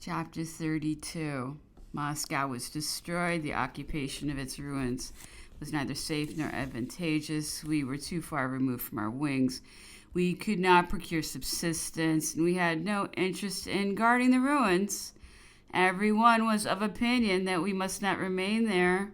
Chapter 32. Moscow was destroyed. The occupation of its ruins was neither safe nor advantageous. We were too far removed from our wings. We could not procure subsistence, and we had no interest in guarding the ruins. Everyone was of opinion that we must not remain there,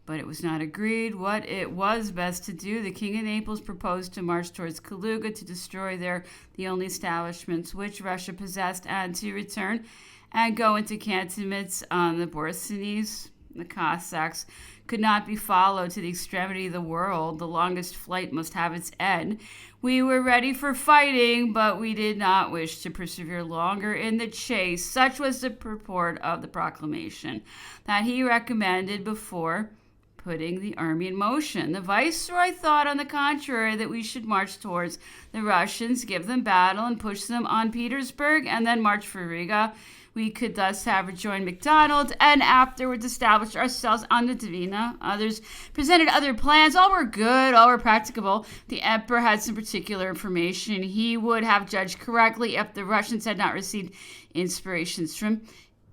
but it was not agreed what it was best to do. The King of Naples proposed to march towards Kaluga to destroy there the only establishments which Russia possessed, and to return and go into cantonments on the Borysthenes. The Cossacks could not be followed to the extremity of the world. The longest flight must have its end. We were ready for fighting, but we did not wish to persevere longer in the chase. Such was the purport of the proclamation that he recommended before putting the army in motion. The viceroy thought, on the contrary, that we should march towards the Russians, give them battle, and push them on Petersburg, and then march for Riga. We could thus have rejoined MacDonald and afterwards established ourselves on the Dvina. Others presented other plans. All were good, all were practicable. The emperor had some particular information. He would have judged correctly if the Russians had not received inspirations from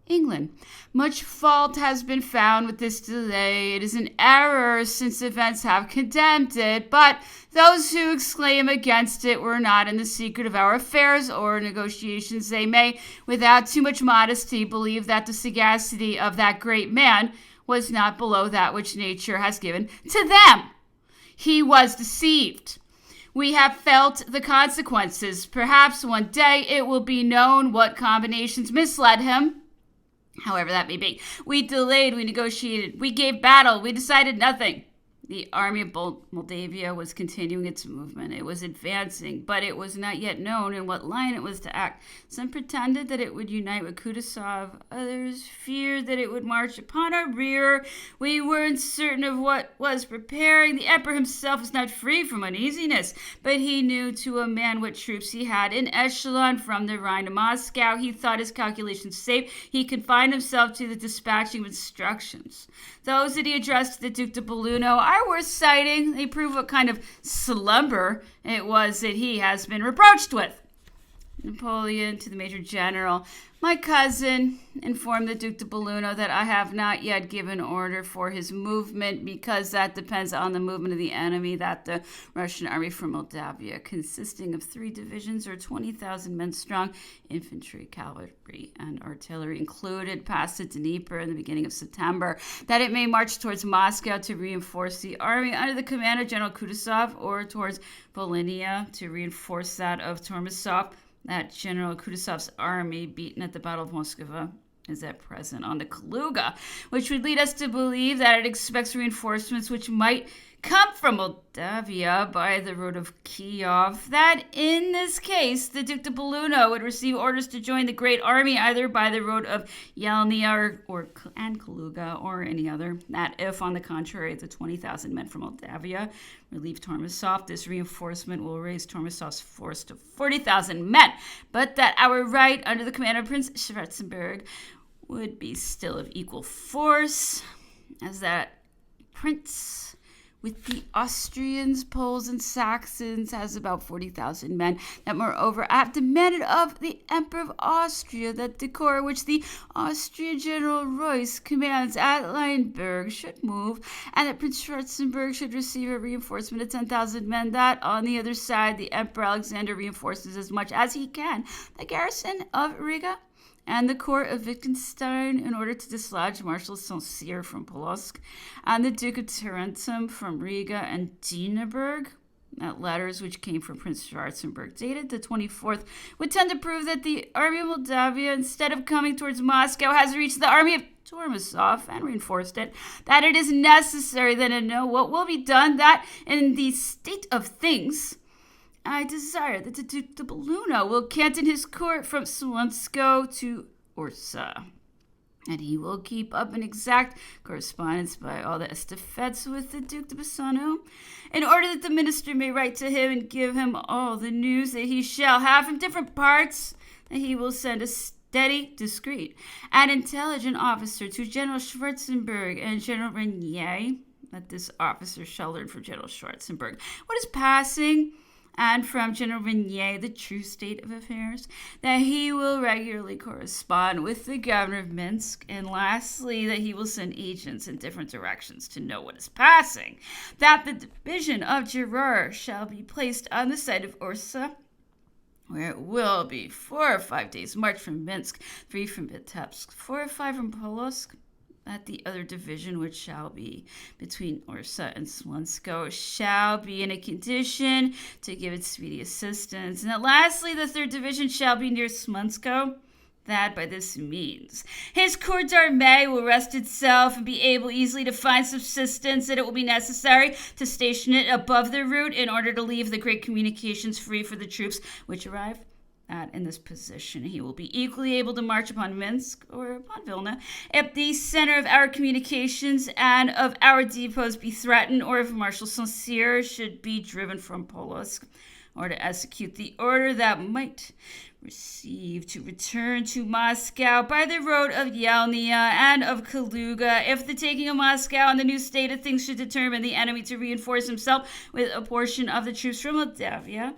England. Much fault has been found with this delay. It is an error, since events have condemned it, but those who exclaim against it were not in the secret of our affairs or negotiations. They may, without too much modesty, believe that the sagacity of that great man was not below that which nature has given to them. He was deceived. We have felt the consequences. Perhaps one day it will be known what combinations misled him. However that may be. We delayed, we negotiated, we gave battle, we decided nothing. The army of Moldavia was continuing its movement. It was advancing, but it was not yet known in what line it was to act. Some pretended that it would unite with Kutuzov. Others feared that it would march upon our rear. We were uncertain of what was preparing. The emperor himself was not free from uneasiness, but he knew to a man what troops he had in echelon from the Rhine to Moscow. He thought his calculations safe. He confined himself to the dispatching of instructions. Those that he addressed to the Duke de Belluno are worth citing. They prove what kind of slumber it was that he has been reproached with. Napoleon to the Major General. My cousin informed the Duke de Belluno that I have not yet given order for his movement, because that depends on the movement of the enemy, that the Russian army from Moldavia, consisting of 3 divisions or 20,000 men strong, infantry, cavalry, and artillery included, passed the Dnieper in the beginning of September, that it may march towards Moscow to reinforce the army under the command of General Kutuzov, or towards Volhynia to reinforce that of Tormasov. That General Kutuzov's army, beaten at the Battle of Moskva, is at present on the Kaluga, which would lead us to believe that it expects reinforcements which might come from Moldavia by the road of Kiev. That in this case, the Duke de Belluno would receive orders to join the great army either by the road of Yelnya and Kaluga or any other. That if, on the contrary, the 20,000 men from Moldavia relieve Tormasov, this reinforcement will raise Tormasov's force to 40,000 men. But that our right, under the command of Prince Schwarzenberg, would be still of equal force, as that prince with the Austrians, Poles, and Saxons has about 40,000 men. That moreover I have demanded of the Emperor of Austria that the corps which the Austrian General Reuss commands at Leinberg should move, and that Prince Schwarzenberg should receive a reinforcement of 10,000 men. That on the other side the Emperor Alexander reinforces as much as he can the garrison of Riga and the court of Wittgenstein in order to dislodge Marshal Saint-Cyr from Polotsk, and the Duke of Tarentum from Riga and Dinaburg. That letters which came from Prince Schwarzenberg, dated the 24th, would tend to prove that the army of Moldavia, instead of coming towards Moscow, has reached the army of Tormasov and reinforced it. That it is necessary then to know what will be done, that in the state of things I desire that the Duke de Belluno will canton his court from Smolensko to Ursa, and he will keep up an exact correspondence by all the estafettes with the Duke de Bassano, in order that the minister may write to him and give him all the news that he shall have from different parts, that he will send a steady, discreet, and intelligent officer to General Schwarzenberg and General Renier, that this officer shall learn from General Schwarzenberg what is passing and from General Vignier the true state of affairs, that he will regularly correspond with the governor of Minsk, and lastly, that he will send agents in different directions to know what is passing, that the division of Gerard shall be placed on the site of Orsa, where it will be 4 or 5 days' march from Minsk, 3 from Vitebsk, 4 or 5 from Polotsk, that the other division, which shall be between Orsa and Smolensko, shall be in a condition to give its speedy assistance, and that lastly, the 3rd division shall be near Smolensko, that by this means his corps d'armée will rest itself and be able easily to find subsistence, and it will be necessary to station it above the route in order to leave the great communications free for the troops which arrive in this position. He will be equally able to march upon Minsk or upon Vilna if the center of our communications and of our depots be threatened, or if Marshal Saint-Cyr should be driven from Polotsk, or to execute the order that might receive to return to Moscow by the road of Yelnya and of Kaluga, if the taking of Moscow and the new state of things should determine the enemy to reinforce himself with a portion of the troops from Moldavia,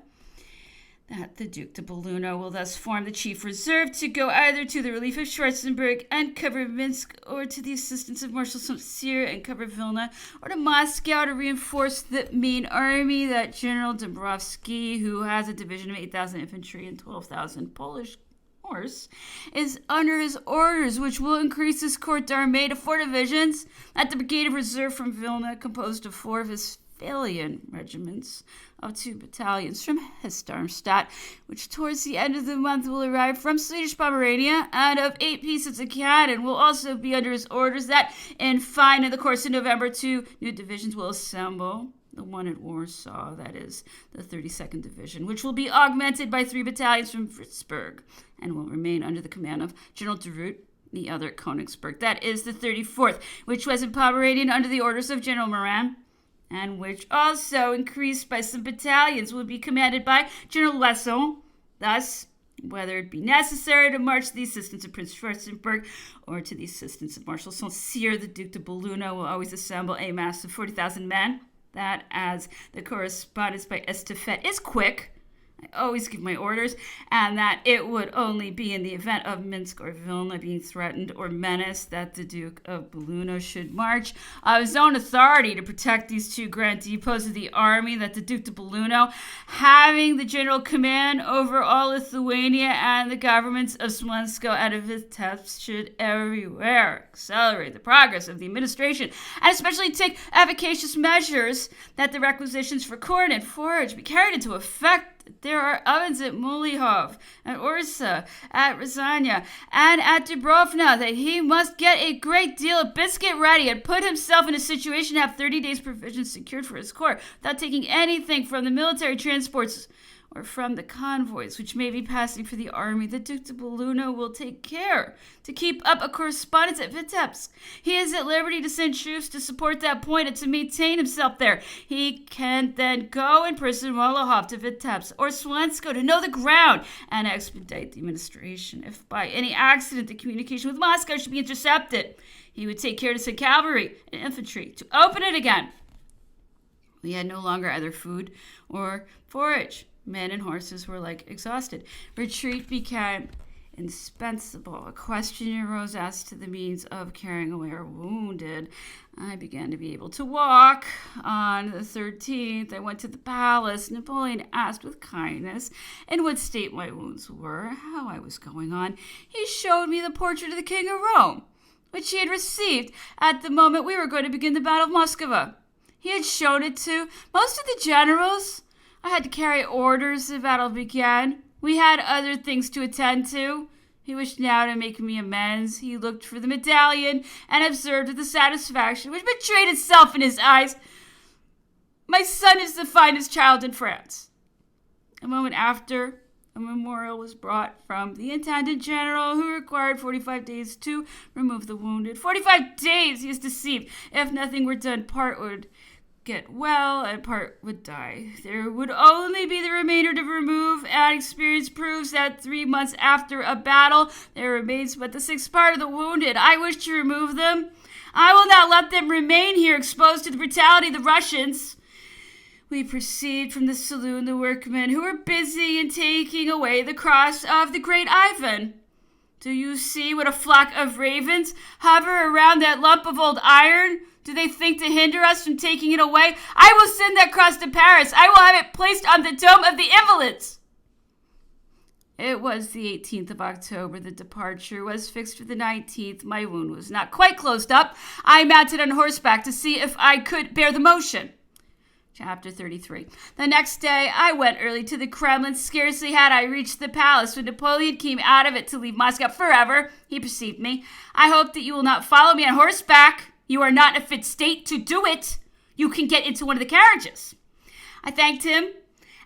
that the Duke de Belluno will thus form the chief reserve to go either to the relief of Schwarzenberg and cover Minsk, or to the assistance of Marshal Saint-Cyr and cover Vilna, or to Moscow to reinforce the main army, that General Dombrovsky, who has a division of 8,000 infantry and 12,000 Polish horse, is under his orders, which will increase his corps d'armée to 4 divisions, that the brigade of reserve from Vilna, composed of 4 of his Westphalian regiments, of 2 battalions from Hesse-Darmstadt, which towards the end of the month will arrive from Swedish Pomerania, and of 8 pieces of cannon will also be under his orders, that in fine, in the course of November, 2 new divisions will assemble. The one at Warsaw, that is the 32nd Division, which will be augmented by 3 battalions from Würzburg, and will remain under the command of General de Root, the other at Königsberg. That is the 34th, which was in Pomeranian under the orders of General Moran, and which also, increased by some battalions, will be commanded by General Wesson. Thus, whether it be necessary to march to the assistance of Prince Schwarzenberg or to the assistance of Marshal Saint-Cyr, the Duc de Belluno will always assemble a mass of 40,000 men. That, as the correspondence by Estafette is quick, I always give my orders, and that it would only be in the event of Minsk or Vilna being threatened or menaced that the Duke of Belluno should march of his own authority to protect these 2 grand depots of the army, that the Duke de Belluno, having the general command over all Lithuania and the governments of Smolensko and of Vitebsk, should everywhere accelerate the progress of the administration, and especially take efficacious measures that the requisitions for corn and forage be carried into effect. There are ovens at Mulihov, at Orsa, at Rязania, and at Dubrovna, that he must get a great deal of biscuit ready and put himself in a situation to have 30 days' provisions secured for his corps, without taking anything from the military transports or from the convoys which may be passing for the army. The Duc de Belluno will take care to keep up a correspondence at Vitebsk. He is at liberty to send troops to support that point and to maintain himself there. He can then go in person Molotov to Vitebsk or Smolensko to know the ground and expedite the administration. If by any accident the communication with Moscow should be intercepted, he would take care to send cavalry and infantry to open it again. We had no longer either food or forage. Men and horses were like exhausted. Retreat became indispensable. A question arose as to the means of carrying away our wounded. I began to be able to walk. On the 13th, I went to the palace. Napoleon asked with kindness in what state my wounds were, how I was going on. He showed me the portrait of the King of Rome, which he had received at the moment we were going to begin the Battle of Moskva. He had shown it to most of the generals. I had to carry orders. The battle began. We had other things to attend to. He wished now to make me amends. He looked for the medallion and observed with the satisfaction which betrayed itself in his eyes, "My son is the finest child in France." A moment after, a memorial was brought from the Intendant General, who required 45 days to remove the wounded. 45 days! He is deceived. If nothing were done, part would get well and part would die. There would only be the remainder to remove, and experience proves that 3 months after a battle there remains but the 6th part of the wounded. I wish to remove them. I will not let them remain here exposed to the brutality of the Russians. We perceived from the saloon the workmen who were busy in taking away the cross of the great Ivan. Do you see what a flock of ravens hover around that lump of old iron? Do they think to hinder us from taking it away? I will send that cross to Paris. I will have it placed on the dome of the Invalids. It was the 18th of October. The departure was fixed for the 19th. My wound was not quite closed up. I mounted on horseback to see if I could bear the motion. Chapter 33. The next day, I went early to the Kremlin. Scarcely had I reached the palace when Napoleon came out of it to leave Moscow forever. He perceived me. I hope that you will not follow me on horseback. You are not in a fit state to do it. You can get into one of the carriages. I thanked him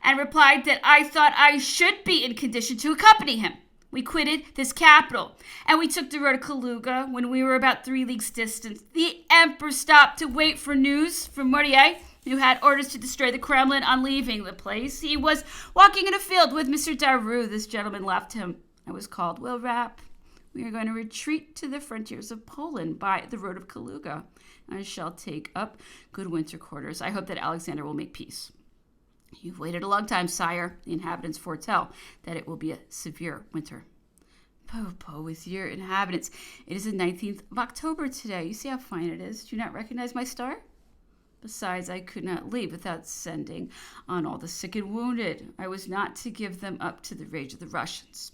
and replied that I thought I should be in condition to accompany him. We quitted this capital, and we took the road to Kaluga. When we were about 3 leagues distant, the emperor stopped to wait for news from Mortier, who had orders to destroy the Kremlin on leaving the place. He was walking in a field with Mr. Daru. This gentleman left him. I was called. Well, Rapp, we are going to retreat to the frontiers of Poland by the road of Kaluga. I shall take up good winter quarters. I hope that Alexander will make peace. You've waited a long time, sire. The inhabitants foretell that it will be a severe winter. Po with your inhabitants. It is the 19th of October today. You see how fine it is. Do you not recognize my star? Besides, I could not leave without sending on all the sick and wounded. I was not to give them up to the rage of the Russians.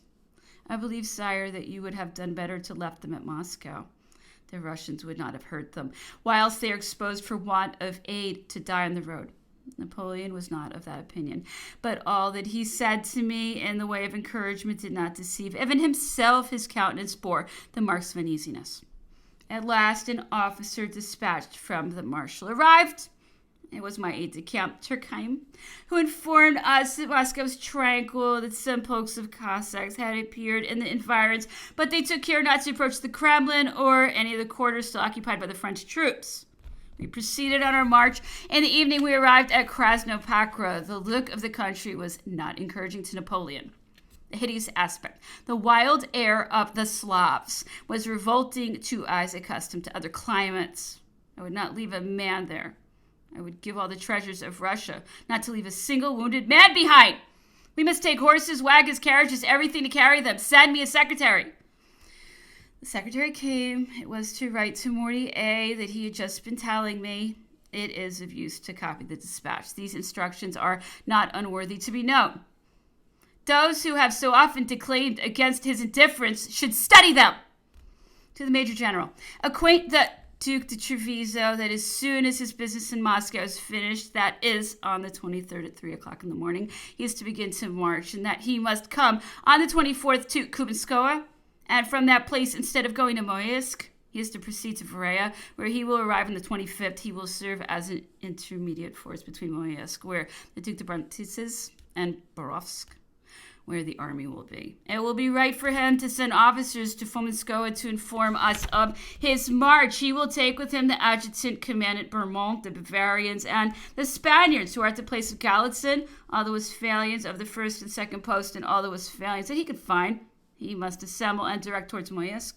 I believe, sire, that you would have done better to left them at Moscow. The Russians would not have hurt them, whilst they are exposed for want of aid to die on the road. Napoleon was not of that opinion, but all that he said to me in the way of encouragement did not deceive. Even himself, his countenance bore the marks of uneasiness. At last, an officer dispatched from the marshal arrived. It was my aide-de-camp, Turkheim, who informed us that Moscow was tranquil, that some polks of Cossacks had appeared in the environs, but they took care not to approach the Kremlin or any of the quarters still occupied by the French troops. We proceeded on our march. In the evening, we arrived at Krasnopakra. The look of the country was not encouraging to Napoleon. The hideous aspect, the wild air of the Slavs, was revolting to eyes accustomed to other climates. I would not leave a man there. I would give all the treasures of Russia, not to leave a single wounded man behind. We must take horses, wagons, carriages, everything to carry them. Send me a secretary. The secretary came. It was to write to Mortier that he had just been telling me. It is of use to copy the dispatch. These instructions are not unworthy to be known. Those who have so often declaimed against his indifference should study them. To the Major General, acquaint the Duke de Treviso that as soon as his business in Moscow is finished, that is on the 23rd at 3 o'clock in the morning, he is to begin to march, and that he must come on the 24th to Kubinskoye, and from that place, instead of going to Moisk, he is to proceed to Varaya, where he will arrive on the 25th. He will serve as an intermediate force between Moisk, where the Duke de Brandis is, and Borovsk, where the army will be. It will be right for him to send officers to Fominskoye to inform us of his march. He will take with him the adjutant commandant Bermont, the Bavarians, and the Spaniards who are at the place of Galitzin, all the Westphalians of the first and second post, and all the Westphalians that he could find. He must assemble and direct towards Moisk.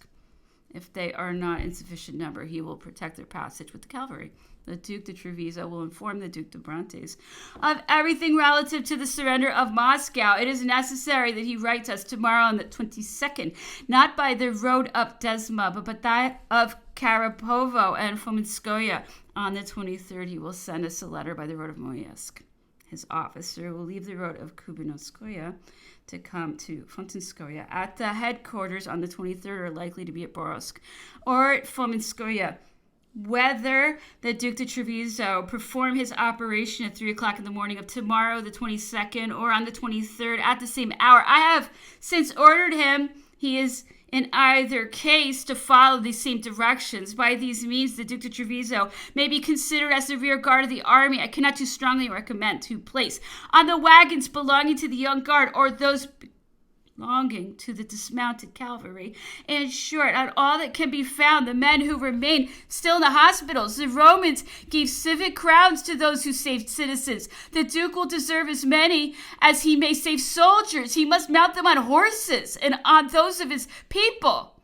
If they are not in sufficient number, he will protect their passage with the cavalry. The Duke de Treviso will inform the Duke de Brantes of everything relative to the surrender of Moscow. It is necessary that he writes us tomorrow on the 22nd, not by the road up Desma, but by that of Karapovo and Fominskoye. On the 23rd, he will send us a letter by the road of Moisk. His officer will leave the road of Kubinskoye to come to Fontenskoye. At the headquarters on the 23rd are likely to be at Borovsk or at Fominskoye. Whether the Duke de Treviso perform his operation at 3 o'clock in the morning of tomorrow, the 22nd, or on the 23rd at the same hour, I have since ordered him. He is in either case to follow these same directions. By these means, the Duke de Treviso may be considered as the rear guard of the army. I cannot too strongly recommend to place on the wagons belonging to the young guard or those belonging to the dismounted cavalry. In short, on all that can be found, the men who remain still in the hospitals. The Romans gave civic crowns to those who saved citizens. The Duke will deserve as many as he may save soldiers. He must mount them on horses and on those of his people.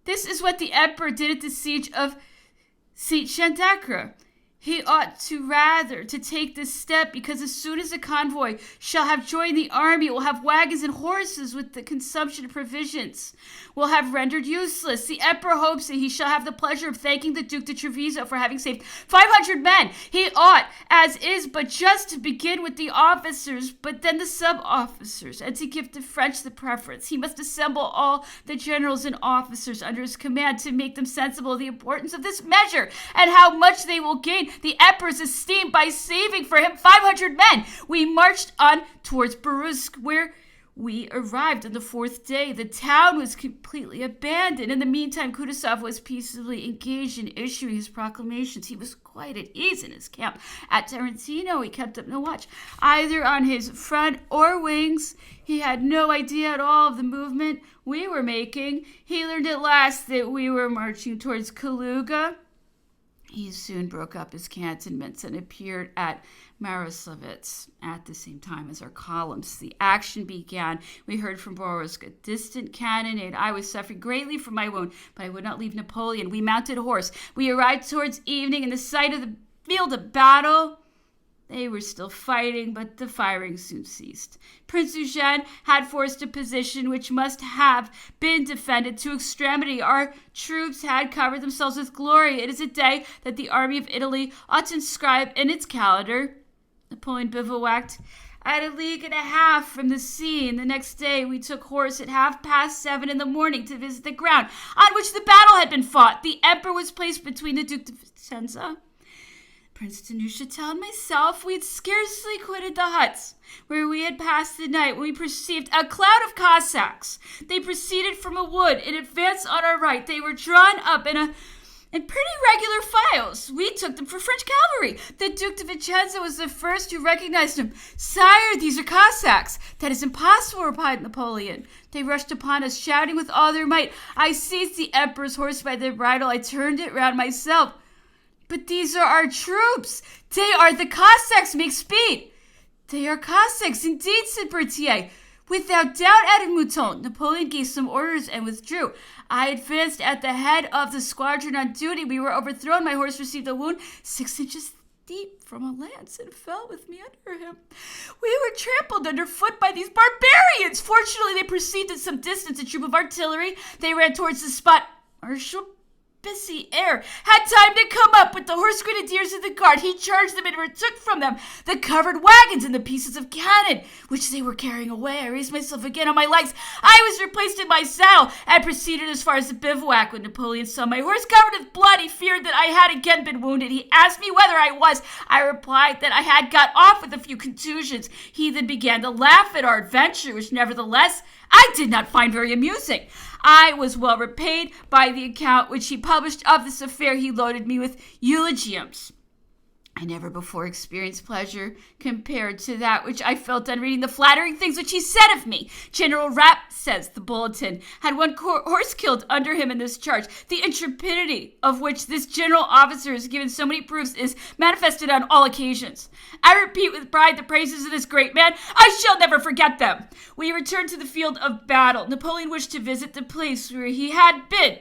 This is what the emperor did at the siege of Saint-Chandacre. He ought to rather to take this step, because as soon as the convoy shall have joined the army, it will have wagons and horses with the consumption of provisions will have rendered useless. The emperor hopes that he shall have the pleasure of thanking the Duke de Treviso for having saved 500 men. He ought, as is, but just to begin with the officers, but then the sub-officers, and to give the French the preference. He must assemble all the generals and officers under his command to make them sensible of the importance of this measure, and how much they will gain the emperor's esteem by saving for him 500 men. We marched on towards Brusque, where we arrived on the 4th day. The town was completely abandoned. In the meantime, Kutuzov was peaceably engaged in issuing his proclamations. He was quite at ease in his camp. At Tarantino, he kept up no watch, either on his front or wings. He had no idea at all of the movement we were making. He learned at last that we were marching towards Kaluga. He soon broke up his cantonments and appeared at Maroslavets at the same time as our columns. The action began. We heard from Borosk a distant cannonade. I was suffering greatly from my wound, but I would not leave Napoleon. We mounted a horse. We arrived towards evening in the sight of the field of battle. They were still fighting, but the firing soon ceased. Prince Eugene had forced a position which must have been defended to extremity. Our troops had covered themselves with glory. It is a day that the army of Italy ought to inscribe in its calendar. Napoleon bivouacked at 1.5 leagues from the scene. The next day we took horse at 7:30 in the morning to visit the ground on which the battle had been fought. The emperor was placed between the Duke de Vicenza, Prince de Neuchâtel, and myself. We had scarcely quitted the huts where we had passed the night when we perceived a cloud of Cossacks. They proceeded from a wood and advanced on our right. They were drawn up in pretty regular files. We took them for French cavalry. The Duke de Vicenza was the first who recognized them. "Sire, these are Cossacks." "That is impossible," replied Napoleon. They rushed upon us, shouting with all their might. I seized the emperor's horse by the bridle. I turned it round myself. "But these are our troops. They are the Cossacks. Make speed." "They are Cossacks, indeed," said Berthier. "Without doubt," added Mouton. Napoleon gave some orders and withdrew. I advanced at the head of the squadron on duty. We were overthrown. My horse received a wound 6 inches deep from a lance and fell with me under him. We were trampled underfoot by these barbarians. Fortunately, they perceived at some distance a troop of artillery. They ran towards the spot. Marshal Bessières had time to come up with the horse grenadiers of the guard. He charged them and took from them the covered wagons and the pieces of cannon which they were carrying away. I raised myself again on my legs. I was replaced in my saddle and proceeded as far as the bivouac. When Napoleon saw my horse covered with blood, he feared that I had again been wounded. He asked me whether I was. I replied that I had got off with a few contusions. He then began to laugh at our adventure, which nevertheless I did not find very amusing. I was well repaid by the account which he published of this affair. He loaded me with eulogiums. I never before experienced pleasure compared to that which I felt on reading the flattering things which he said of me. General Rapp, says the bulletin, had one horse killed under him in this charge. The intrepidity of which this general officer has given so many proofs is manifested on all occasions. I repeat with pride the praises of this great man. I shall never forget them. We returned to the field of battle. Napoleon wished to visit the place where he had been,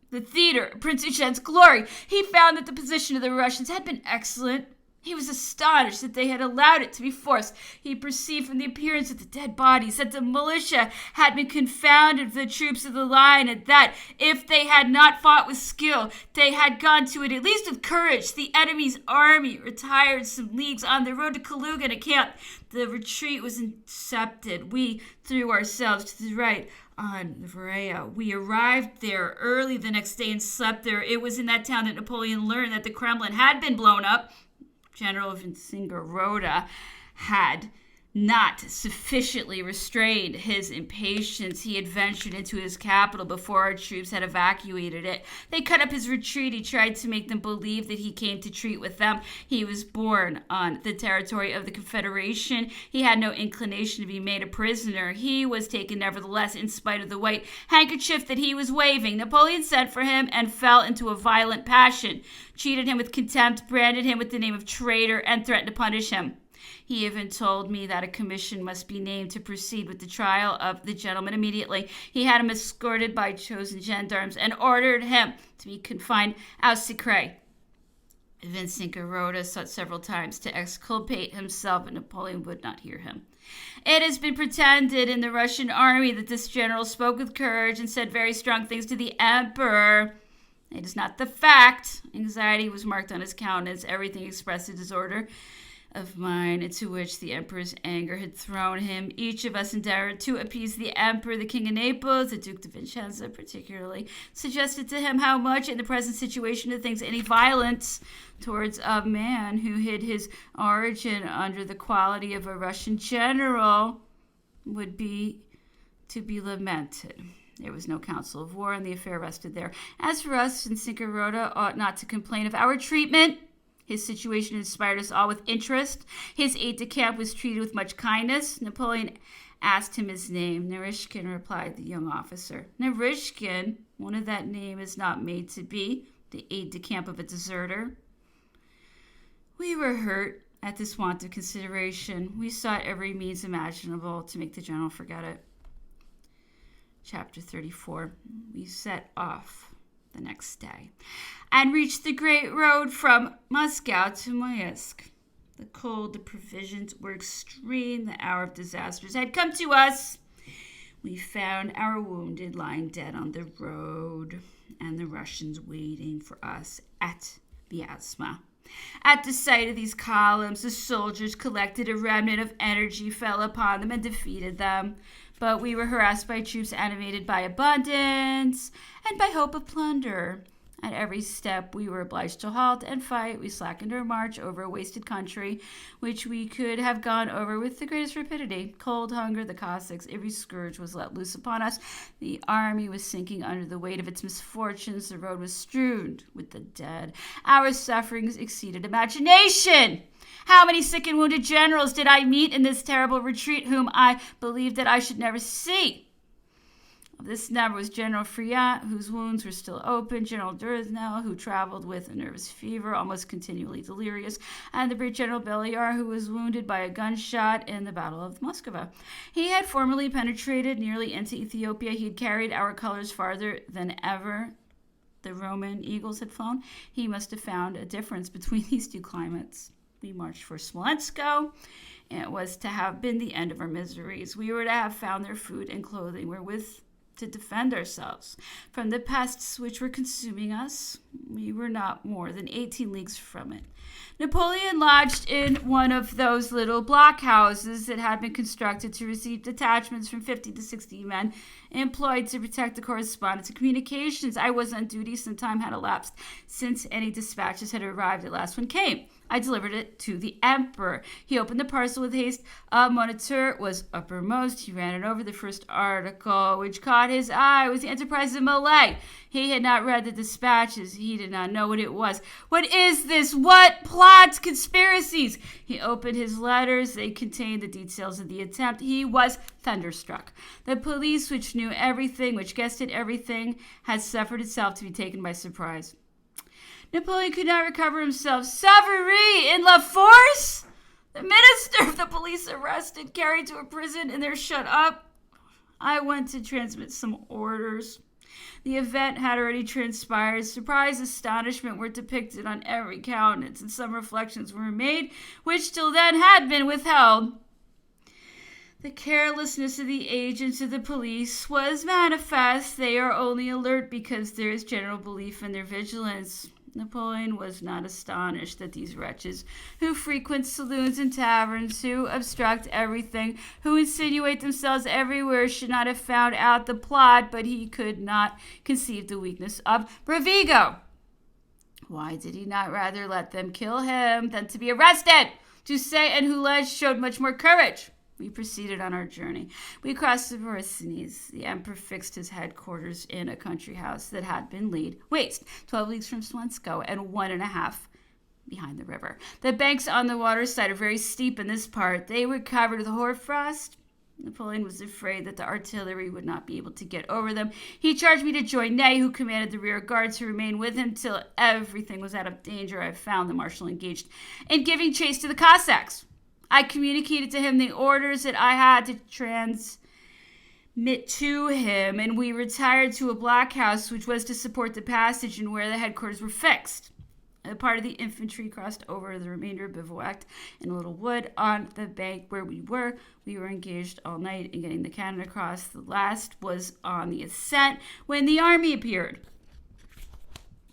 the theater of Prince Eugene's glory. He found that the position of the Russians had been excellent. He was astonished that they had allowed it to be forced. He perceived from the appearance of the dead bodies that the militia had been confounded with the troops of the line, and that if they had not fought with skill, they had gone to it at least with courage. The enemy's army retired some leagues on the road to Kaluga in a camp. The retreat was intercepted. We threw ourselves to the right on the Varaya. We arrived there early the next day and slept there. It was in that town that Napoleon learned that the Kremlin had been blown up. General Vinsingerode had not sufficiently restrained his impatience. He had ventured into his capital before our troops had evacuated it. They cut up his retreat. He tried to make them believe that he came to treat with them. He was born on the territory of the Confederation. He had no inclination to be made a prisoner. He was taken nevertheless, in spite of the white handkerchief that he was waving. Napoleon sent for him and fell into a violent passion, treated him with contempt, branded him with the name of traitor, and threatened to punish him. He even told me that a commission must be named to proceed with the trial of the gentleman immediately. He had him escorted by chosen gendarmes and ordered him to be confined au secret. Vincent Garota sought several times to exculpate himself, but Napoleon would not hear him. It has been pretended in the Russian army that this general spoke with courage and said very strong things to the emperor. It is not the fact. Anxiety was marked on his countenance. Everything expressed a disorder of mind into which the emperor's anger had thrown him. Each of us endeavored to appease the emperor. The king of Naples, the Duke de Vincenza particularly, suggested to him how much in the present situation of things any violence towards a man who hid his origin under the quality of a Russian general would be to be lamented. There was no council of war, and the affair rested there. As for us, Vincent Garota ought not to complain of our treatment. His situation inspired us all with interest. His aide-de-camp was treated with much kindness. Napoleon asked him his name. Narishkin, replied the young officer. Narishkin? One of that name is not made to be the aide-de-camp of a deserter. We were hurt at this want of consideration. We sought every means imaginable to make the general forget it. Chapter 34. We set off the next day and reached the great road from Moscow to Moysk. The cold, the provisions were extreme. The hour of disasters had come to us. We found our wounded lying dead on the road and the Russians waiting for us at Vyazma. At the sight of these columns, the soldiers collected. A remnant of energy fell upon them and defeated them. But we were harassed by troops animated by abundance and by hope of plunder. At every step, we were obliged to halt and fight. We slackened our march over a wasted country, which we could have gone over with the greatest rapidity. Cold, hunger, the Cossacks, every scourge was let loose upon us. The army was sinking under the weight of its misfortunes. The road was strewn with the dead. Our sufferings exceeded imagination. How many sick and wounded generals did I meet in this terrible retreat whom I believed that I should never see? Of this number was General Friat, whose wounds were still open, General Durznel, who traveled with a nervous fever, almost continually delirious, and the brave General Belliard, who was wounded by a gunshot in the Battle of Moskva. He had formerly penetrated nearly into Ethiopia. He had carried our colors farther than ever the Roman eagles had flown. He must have found a difference between these two climates. We marched for Smolensk. It was to have been the end of our miseries. We were to have found their food and clothing wherewith to defend ourselves from the pests which were consuming us. We were not more than 18 leagues from it. Napoleon lodged in one of those little blockhouses that had been constructed to receive detachments from 50 to 60 men employed to protect the correspondence and communications. I was on duty. Some time had elapsed since any dispatches had arrived. At last one came. I delivered it to the emperor. He opened the parcel with haste. A moniteur was uppermost. He ran it over. The first article which caught his eye was the Enterprise of Malay. He had not read the dispatches. He did not know what it was. What is this? What plots? Conspiracies? He opened his letters. They contained the details of the attempt. He was thunderstruck. The police, which knew everything, which guessed at everything, had suffered itself to be taken by surprise. Napoleon could not recover himself. Savary in La Force? The minister of the police arrested, carried to a prison, and there shut up. I went to transmit some orders. The event had already transpired. Surprise, astonishment were depicted on every countenance, and some reflections were made which till then had been withheld. The carelessness of the agents of the police was manifest. They are only alert because there is general belief in their vigilance. Napoleon was not astonished that these wretches, who frequent saloons and taverns, who obstruct everything, who insinuate themselves everywhere, should not have found out the plot, but he could not conceive the weakness of Bravego. Why did he not rather let them kill him than to be arrested? Toussaint and Hulez showed much more courage. We proceeded on our journey. We crossed the Borysthenes. The emperor fixed his headquarters in a country house that had been laid waste, 12 leagues from Smolensk and 1.5 behind the river. The banks on the water side are very steep in this part. They were covered with hoarfrost. Napoleon was afraid that the artillery would not be able to get over them. He charged me to join Ney, who commanded the rear guard, to remain with him till everything was out of danger. I found the marshal engaged in giving chase to the Cossacks. I communicated to him the orders that I had to transmit to him, and we retired to a blockhouse which was to support the passage and where the headquarters were fixed. A part of the infantry crossed over. The remainder bivouacked in a little wood on the bank where we were. We were engaged all night in getting the cannon across. The last was on the ascent when the army appeared.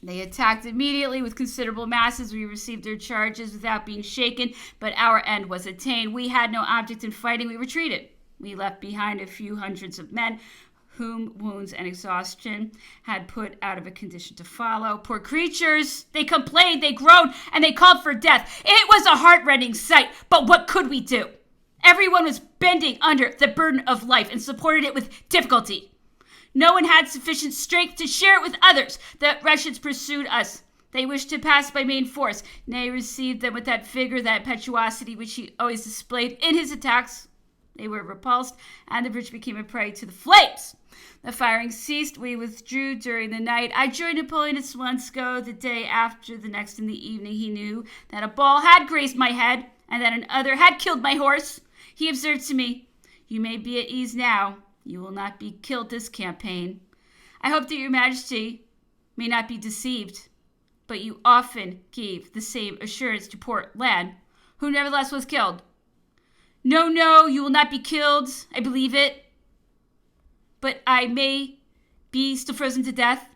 They attacked immediately with considerable masses. We received their charges without being shaken, but our end was attained. We had no object in fighting. We retreated. We left behind a few hundreds of men whom wounds and exhaustion had put out of a condition to follow. Poor creatures! They complained, they groaned, and they called for death. It was a heart-rending sight, but what could we do? Everyone was bending under the burden of life and supported it with difficulty. No one had sufficient strength to share it with others. The Russians pursued us. They wished to pass by main force. Ney received them with that vigor, that impetuosity which he always displayed in his attacks. They were repulsed, and the bridge became a prey to the flames. The firing ceased. We withdrew during the night. I joined Napoleon at Smolensk. The day after, the next in the evening, he knew that a ball had grazed my head and that another had killed my horse. He observed to me, "You may be at ease now. You will not be killed this campaign. I hope that your Majesty may not be deceived, but you often gave the same assurance to poor Lannes, who nevertheless was killed. No, you will not be killed. I believe it. But I may be still frozen to death."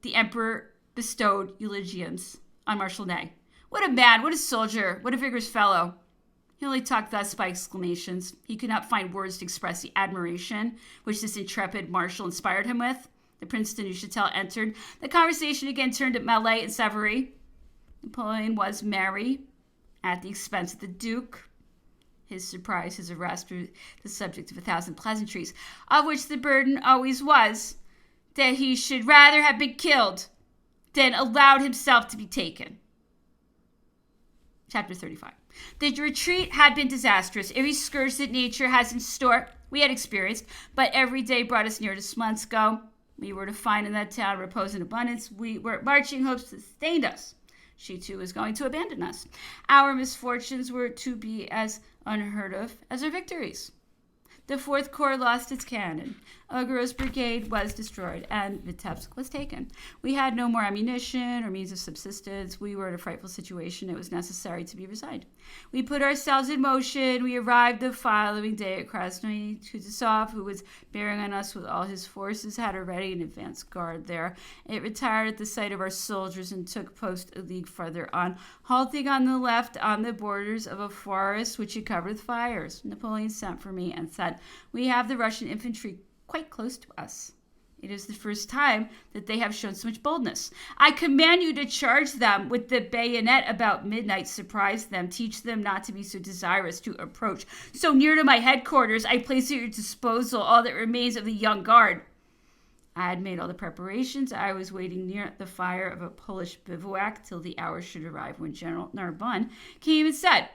The emperor bestowed eulogiums on Marshal Ney. What a man, what a soldier, what a vigorous fellow. He only talked thus by exclamations. He could not find words to express the admiration which this intrepid marshal inspired him with. The Prince de Neuchâtel entered. The conversation again turned to Malay and Savary. Napoleon was merry at the expense of the Duke. His surprise, his arrest, were the subject of 1,000 pleasantries, of which the burden always was that he should rather have been killed than allowed himself to be taken. Chapter 35. The retreat had been disastrous. Every scourge that nature has in store we had experienced, but every day brought us near to Smolensk. We were to find in that town repose and abundance. We were marching hopes sustained us. She too was going to abandon us. Our misfortunes were to be as unheard of as our victories. The 4th Corps lost its cannon. Augereau's brigade was destroyed, and Vitebsk was taken. We had no more ammunition or means of subsistence. We were in a frightful situation. It was necessary to be resigned. We put ourselves in motion. We arrived the following day at Krasnoye. Kutuzov, who was bearing on us with all his forces, had already an advance guard there. It retired at the sight of our soldiers and took post a league farther on, halting on the left on the borders of a forest which he covered with fires. Napoleon sent for me and said, "We have the Russian infantry quite close to us. It is the first time that they have shown so much boldness. I command you to charge them with the bayonet about midnight, surprise them, teach them not to be so desirous to approach so near to my headquarters. I place at your disposal all that remains of the young guard." I had made all the preparations. I was waiting near the fire of a Polish bivouac till the hour should arrive when General Narbonne came and said,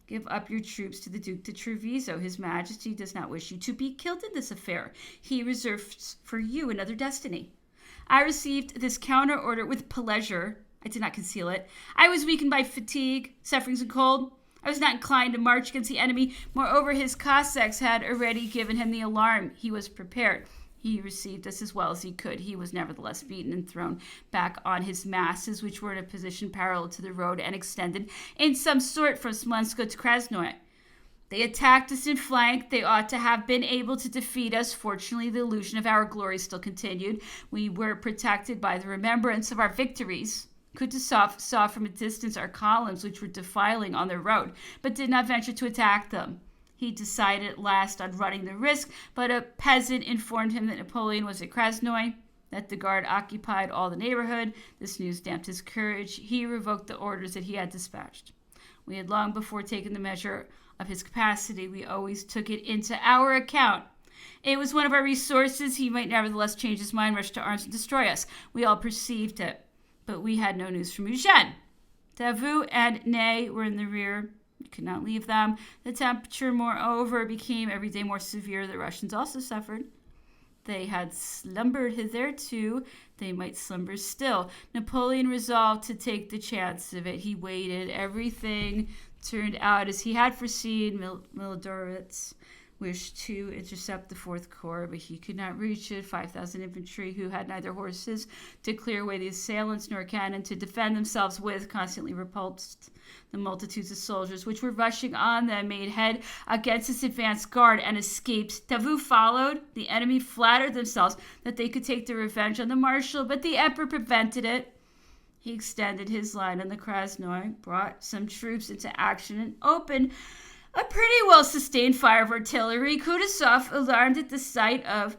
"Give up your troops to the Duc de Treviso. His Majesty does not wish you to be killed in this affair. He reserves for you another destiny." I received this counter order with pleasure. I did not conceal it. I was weakened by fatigue, sufferings, and cold. I was not inclined to march against the enemy. Moreover, his Cossacks had already given him the alarm. He was prepared. He received us as well as he could. He was nevertheless beaten and thrown back on his masses, which were in a position parallel to the road and extended in some sort from Smolensk to Krasnoye. They attacked us in flank. They ought to have been able to defeat us. Fortunately, the illusion of our glory still continued. We were protected by the remembrance of our victories. Kutuzov saw from a distance our columns, which were defiling on the road, but did not venture to attack them. He decided at last on running the risk, but a peasant informed him that Napoleon was at Krasnoye, that the guard occupied all the neighborhood. This news damped his courage. He revoked the orders that he had dispatched. We had long before taken the measure of his capacity. We always took it into our account. It was one of our resources. He might nevertheless change his mind, rush to arms, and destroy us. We all perceived it, but we had no news from Eugene. Davout and Ney were in the rear. You could not leave them. The temperature, moreover, became every day more severe. The Russians also suffered. They had slumbered hitherto. They might slumber still. Napoleon resolved to take the chance of it. He waited. Everything turned out as he had foreseen. Milodorowitz wished to intercept the Fourth Corps, but he could not reach it. 5,000 infantry who had neither horses to clear away the assailants nor cannon to defend themselves with constantly repulsed the multitudes of soldiers which were rushing on them, made head against this advanced guard and escaped. Davout followed. The enemy flattered themselves that they could take their revenge on the marshal, but the emperor prevented it. He extended his line on the Krasnoy, brought some troops into action, and opened a pretty well-sustained fire of artillery. Kutuzov, alarmed at the sight of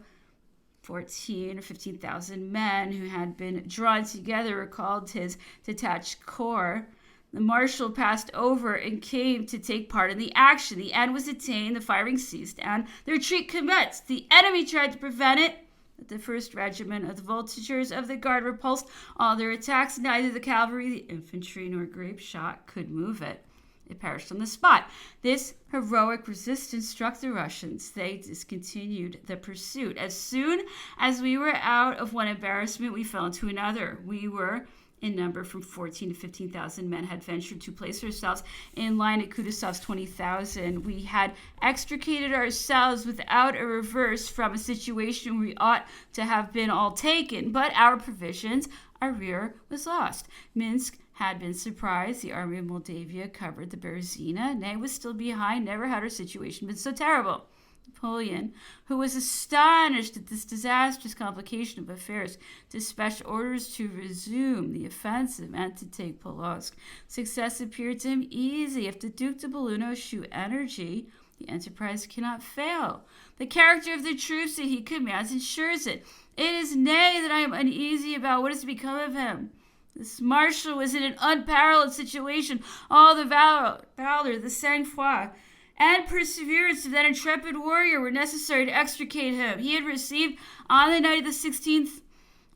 14 or 15,000 men who had been drawn together, recalled his detached corps. The marshal passed over and came to take part in the action. The end was attained, the firing ceased, and the retreat commenced. The enemy tried to prevent it, but the first regiment of the voltigeurs of the guard repulsed all their attacks. Neither the cavalry, the infantry, nor grape shot could move it. It perished on the spot. This heroic resistance struck the Russians. They discontinued the pursuit. As soon as we were out of one embarrassment, we fell into another. We were in number from 14 to 15,000 men, had ventured to place ourselves in line at Kutuzov's 20,000. We had extricated ourselves without a reverse from a situation we ought to have been all taken, but our provisions, our rear was lost. Minsk had been surprised. The army of Moldavia covered the Berezina. Ney was still behind. Never had our situation been so terrible. Napoleon, who was astonished at this disastrous complication of affairs, dispatched orders to resume the offensive and to take Polotsk. Success appeared to him easy. If the Duke de Belluno shew energy, the enterprise cannot fail. The character of the troops that he commands ensures it. It is Ney that I am uneasy about. What is to become of him? This marshal was in an unparalleled situation. All the valor, the sang-froid, and perseverance of that intrepid warrior were necessary to extricate him. He had received on the night of the 16th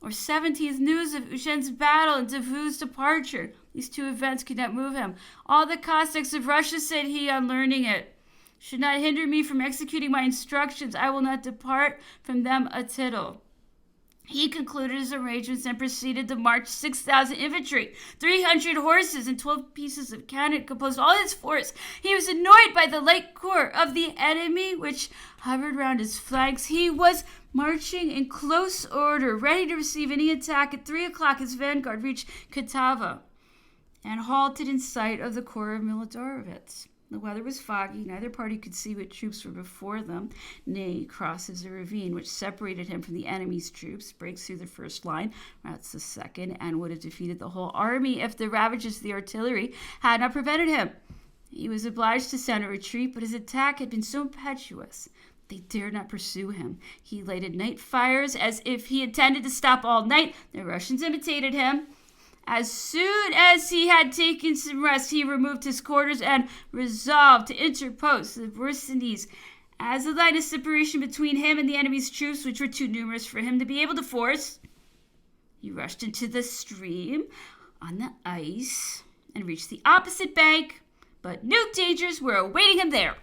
or 17th news of Eugene's battle and Davout's departure. These two events could not move him. All the Cossacks of Russia, said he on learning it, should not hinder me from executing my instructions. I will not depart from them a tittle. He concluded his arrangements and proceeded to march 6,000 infantry, 300 horses, and 12 pieces of cannon composed all his force. He was annoyed by the light corps of the enemy, which hovered round his flanks. He was marching in close order, ready to receive any attack. At 3 o'clock, his vanguard reached Katava and halted in sight of the corps of Milodorovitz. The weather was foggy. Neither party could see what troops were before them. Ney crosses a ravine which separated him from the enemy's troops, breaks through the first line, routes the second, and would have defeated the whole army if the ravages of the artillery had not prevented him. He was obliged to sound a retreat, but his attack had been so impetuous they dared not pursue him. He lighted night fires as if he intended to stop all night. The Russians imitated him. As soon as he had taken some rest, he removed his quarters and resolved to interpose the Borysthenes as a line of separation between him and the enemy's troops, which were too numerous for him to be able to force. He rushed into the stream on the ice and reached the opposite bank, but new dangers were awaiting him there.